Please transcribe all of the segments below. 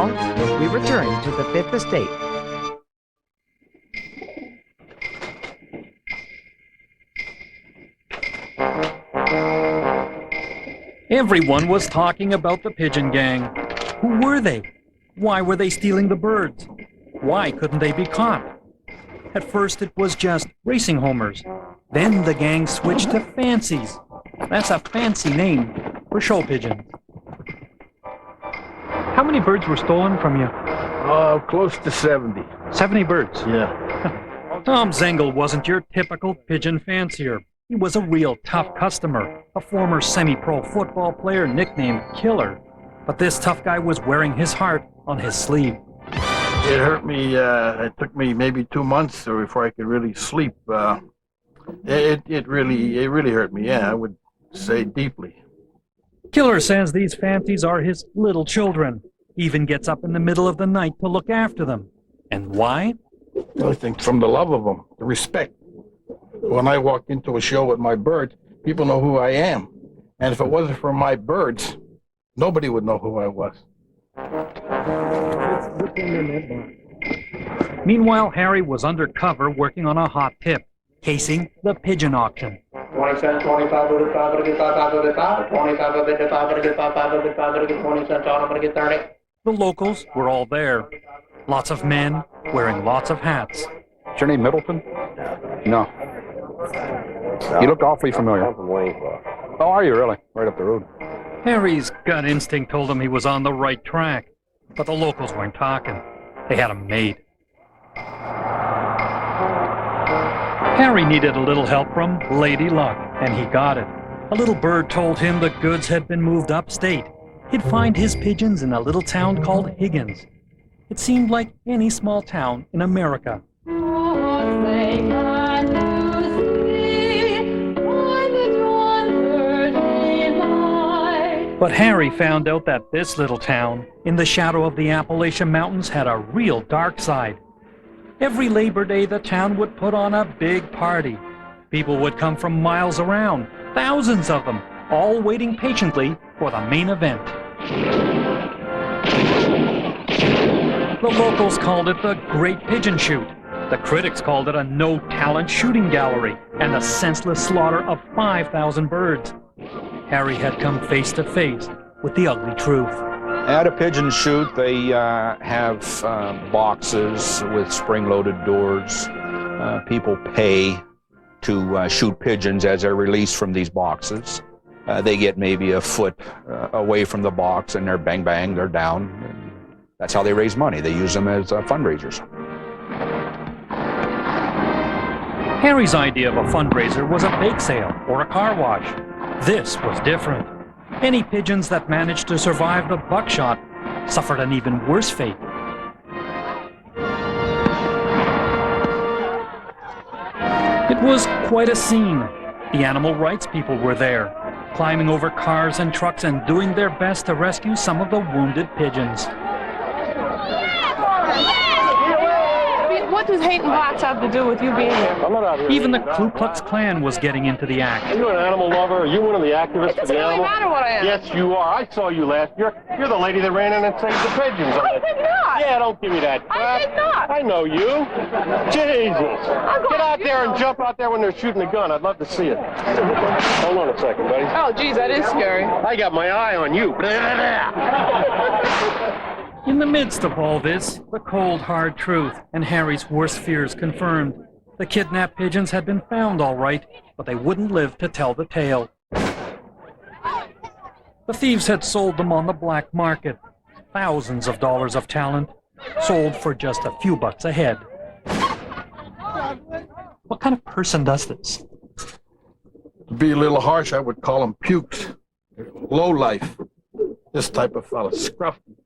along as we return to the Fifth Estate. Everyone was talking about the Pigeon Gang. Who were they? Why were they stealing the birds? Why couldn't they be caught? At first it was just racing homers. Then the gang switched to fancies. That's a fancy name for show pigeons. How many birds were stolen from you? Close to 70. 70 birds? Yeah. Tom Zengel wasn't your typical pigeon fancier. He was a real tough customer, a former semi-pro football player nicknamed Killer. But this tough guy was wearing his heart on his sleeve. It hurt me, it took me maybe 2 months before I could really sleep. It really hurt me, yeah, I would say deeply. Killer says these fancies are his little children. He even gets up in the middle of the night to look after them. And why? I think from the love of them, the respect. When I walk into a show with my birds, people know who I am. And if it wasn't for my birds, nobody would know who I was. Meanwhile, Harry was undercover working on a hot tip, casing the pigeon auction. 20 cents, 25, 35, I'm gonna get 5, 25, 25, I'm gonna get 5, I'm gonna get 5, I'm gonna get 5, I'm gonna get 20 cents on, I'm gonna get 30. The locals were all there. Lots of men wearing lots of hats. Is your name Middleton? No. You look awfully familiar. I'm from Waynesboro. Oh, are you really? Right up the road. Harry's gut instinct told him he was on the right track, but the locals weren't talking. They had him made. Harry needed a little help from Lady Luck, and he got it. A little bird told him the goods had been moved upstate. He'd find his pigeons in a little town called Higgins. It seemed like any small town in America. But Harry found out that this little town, in the shadow of the Appalachian Mountains, had a real dark side. Every Labor Day, the town would put on a big party. People would come from miles around, thousands of them, all waiting patiently for the main event. The locals called it the Great Pigeon Shoot. The critics called it a no-talent shooting gallery and a senseless slaughter of 5,000 birds. Harry had come face to face with the ugly truth. At a pigeon shoot, they have boxes with spring-loaded doors. People pay to shoot pigeons as they're released from these boxes. They get maybe a foot away from the box, and they're bang, bang, they're down. And that's how they raise money. They use them as fundraisers. Harry's idea of a fundraiser was a bake sale or a car wash. This was different. Any pigeons that managed to survive the buckshot suffered an even worse fate. It was quite a scene. The animal rights people were there, climbing over cars and trucks and doing their best to rescue some of the wounded pigeons. What does hating blacks have to do with you being here? I'm not out here. Even the Ku Klux Klan was getting into the act. Are you an animal lover? Are you one of the activists for the It doesn't really animal? matter what I am. Yes, you are. I saw you last. You're the lady that ran in and saved the pigeons. I did not. Yeah, don't give me that crap. I did not. I know you. Jesus. Get out there and jump out there when they're shooting a gun. I'd love to see it. Hold on a second, buddy. Oh, geez, that is scary. I got my eye on you. In the midst of all this, the cold, hard truth and Harry's worst fears confirmed. The kidnapped pigeons had been found all right, but they wouldn't live to tell the tale. The thieves had sold them on the black market. Thousands of dollars of talent, sold for just a few bucks a head. What kind of person does this? To be a little harsh, I would call them pukes. Low life. This type of fella, scruffy.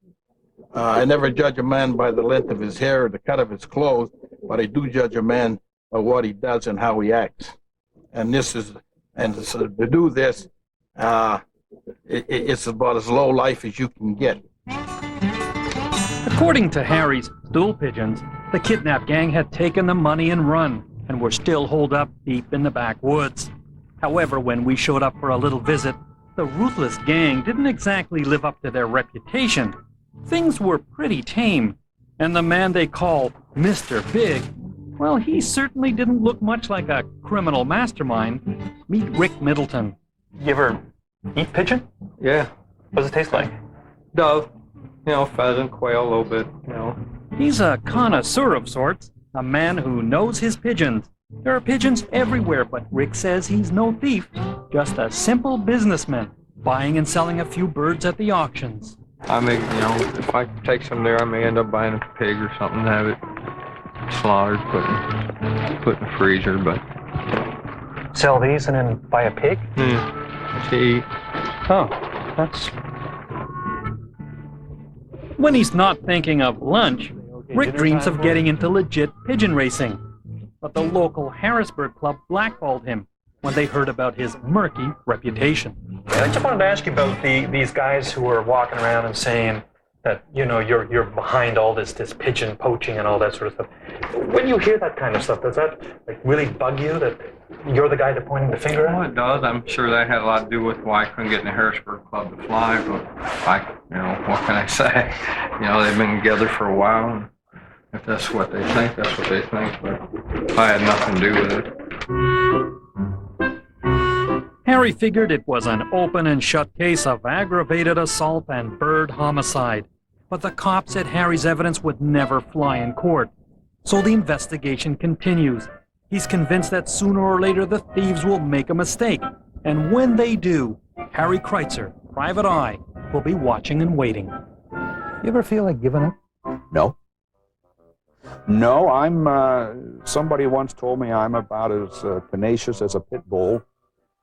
I never judge a man by the length of his hair or the cut of his clothes, but I do judge a man by what he does and how he acts. And so to do this, it's about as low life as you can get. According to Harry's stool pigeons, the kidnapped gang had taken the money and run, and were still holed up deep in the backwoods. However, when we showed up for a little visit, the ruthless gang didn't exactly live up to their reputation. Things were pretty tame, and the man they call Mr. Big, well, he certainly didn't look much like a criminal mastermind. Meet Rick Middleton. You ever eat pigeon? Yeah, What does it taste like? dove, pheasant, quail, a little bit, He's a connoisseur of sorts, a man who knows his pigeons. There are pigeons everywhere, but Rick says he's no thief, just a simple businessman, buying and selling a few birds at the auctions. I may, if I take some there, I may end up buying a pig or something, have it slaughtered, put in the freezer, but Sell these and then buy a pig? to eat. Oh, that's... When he's not thinking of lunch, Rick dreams of getting into legit pigeon racing. But the local Harrisburg club blackballed him when they heard about his murky reputation. I just wanted to ask you about these guys who are walking around and saying that, you're behind all this pigeon poaching and all that sort of stuff. When you hear that kind of stuff, does that really bug you that you're the guy they're pointing the finger Well, at? it does. I'm sure that had a lot to do with why I couldn't get in the Harrisburg Club to fly, but what can I say? They've been together for a while, and if that's what they think, that's what they think, but I had nothing to do with it. Harry figured it was an open and shut case of aggravated assault and bird homicide. But the cops said Harry's evidence would never fly in court. So the investigation continues. He's convinced that sooner or later the thieves will make a mistake. And when they do, Harry Kreitzer, Private Eye, will be watching and waiting. You ever feel like giving up? No. No, somebody once told me I'm about as tenacious as a pit bull.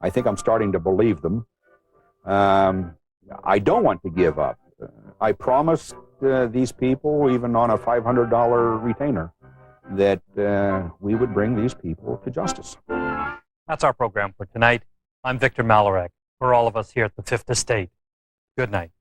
I think I'm starting to believe them. I don't want to give up. I promised these people, even on a $500 retainer, that we would bring these people to justice. That's our program for tonight. I'm Victor Malarek. For all of us here at the Fifth Estate, good night.